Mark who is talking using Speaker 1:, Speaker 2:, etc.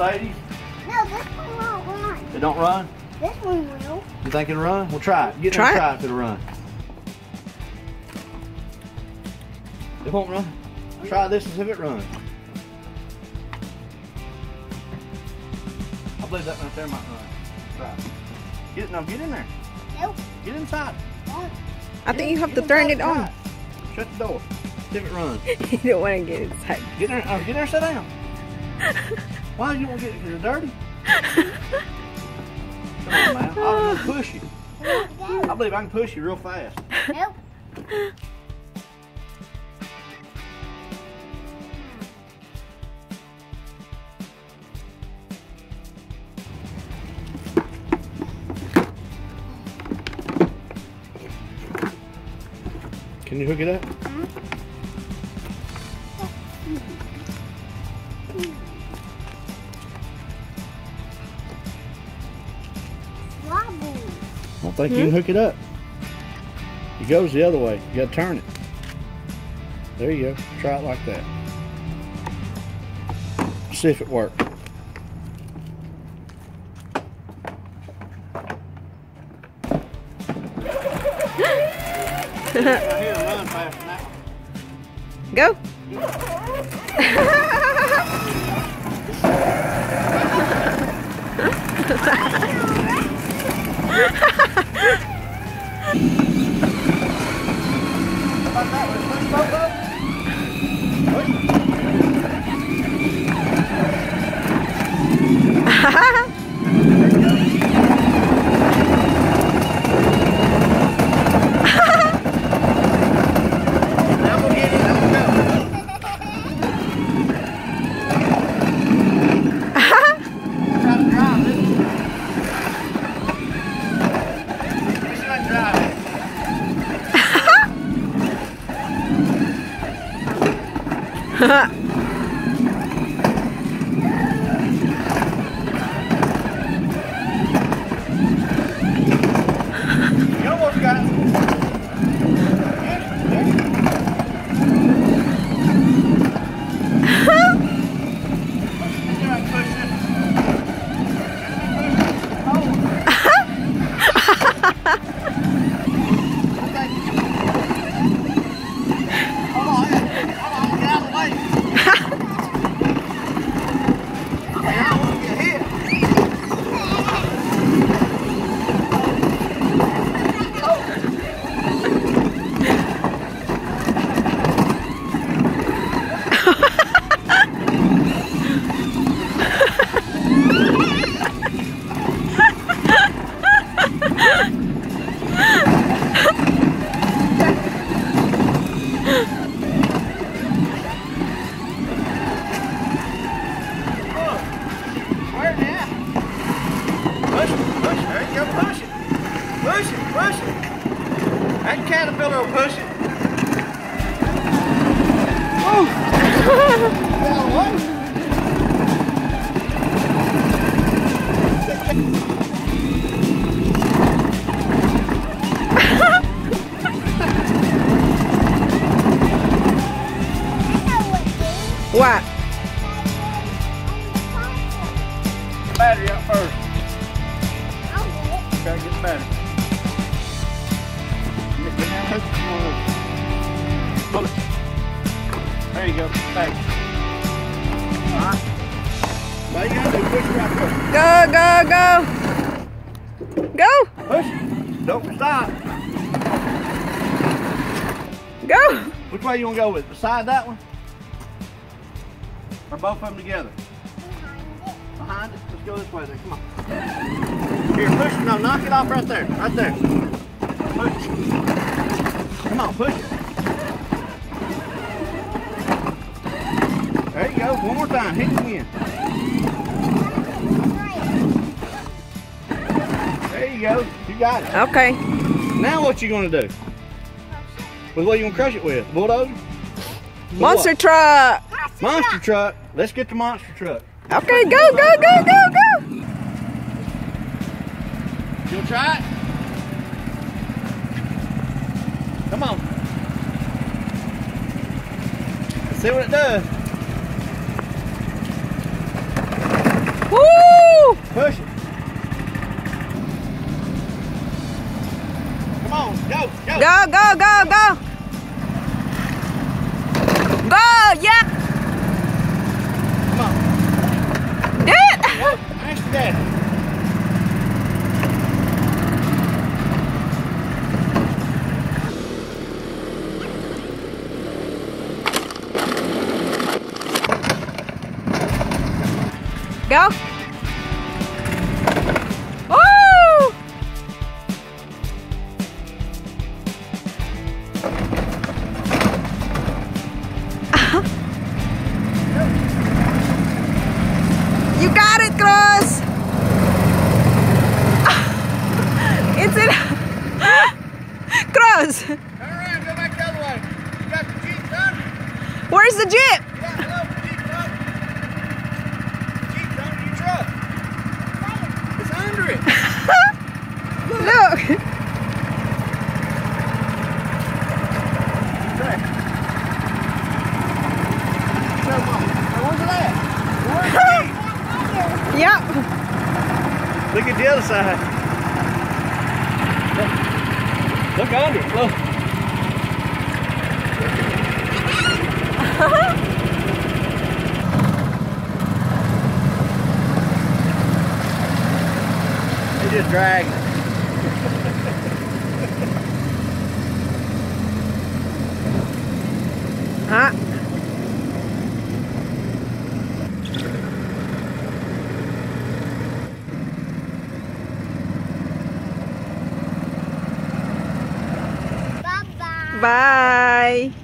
Speaker 1: Mercedes?
Speaker 2: No, this one won't run.
Speaker 1: It don't run?
Speaker 2: This one will.
Speaker 1: You think it'll run? We'll try it. Get in
Speaker 3: Try
Speaker 1: there
Speaker 3: it.
Speaker 1: and try if it'll run. It won't run. Try this and see if it runs. I believe that right there might run. Try it. Get it, no, get in there.
Speaker 2: Nope.
Speaker 1: Get inside.
Speaker 2: Won't.
Speaker 3: I think you have to turn it on.
Speaker 1: Shut the door. See if it runs.
Speaker 3: You don't want to get inside.
Speaker 1: Get in there. Get in there. Sit down. Why you won't get it? 'Cause you're dirty. Come on, man. I'll push you. I believe I can push you real fast.
Speaker 2: Nope.
Speaker 1: Can you hook it up?
Speaker 2: Wobble.
Speaker 1: I don't think you can hook it up. It goes the other way. You gotta turn it. There you go. Try it like that. See if it works. Run faster than that one.
Speaker 3: Go.
Speaker 1: How about that one? Push both of them. Now we'll get it. Now we'll go. Try to drive this. Let me see if I can drive it. You almost got it. That caterpillar will push it. Oh!
Speaker 3: What?
Speaker 1: Battery up first.
Speaker 2: I'll get it.
Speaker 1: Gotta get the battery. Pull it. There you go. Back. Alright. All you gotta do is push it right there.
Speaker 3: Go, go, go. Go.
Speaker 1: Push it. Don't stop.
Speaker 3: Go.
Speaker 1: Which way you wanna go with? Beside that one? Or both of them together? Behind it? Let's go this way then. Come on. Here, push it. No, knock it off right there. Right there. Push it. Come on, push it. There you go. One more time. Hit it again. There you go. You got it.
Speaker 3: Okay.
Speaker 1: Now what you gonna do? With what you gonna crush it with? Bulldozer?
Speaker 3: Monster truck.
Speaker 1: Monster truck. Let's get the monster truck.
Speaker 3: Okay, go, go, go, go, go.
Speaker 1: You wanna try it? Come on. Let's see what it does.
Speaker 3: Woo!
Speaker 1: Push it. Come on, go, go.
Speaker 3: Go, go, go, go. Go, yeah.
Speaker 1: Come on.
Speaker 3: Do it.
Speaker 1: Go. Nice, Daddy.
Speaker 3: Go. Woo! You got it, Kruz. It's in. Kruz,
Speaker 1: Turn around, go back the other way. You got the Jeep done?
Speaker 3: where's the Jeep?
Speaker 1: You got the Jeep done? Jeep done in your truck. It's under it.
Speaker 3: Look.
Speaker 1: Okay. So, Mom, where's it at? Where's the Jeep?
Speaker 3: Yep.
Speaker 1: Look at the other side. Look under it. Look. They just dragging it.
Speaker 3: Huh?
Speaker 2: Bye-bye.
Speaker 3: Bye.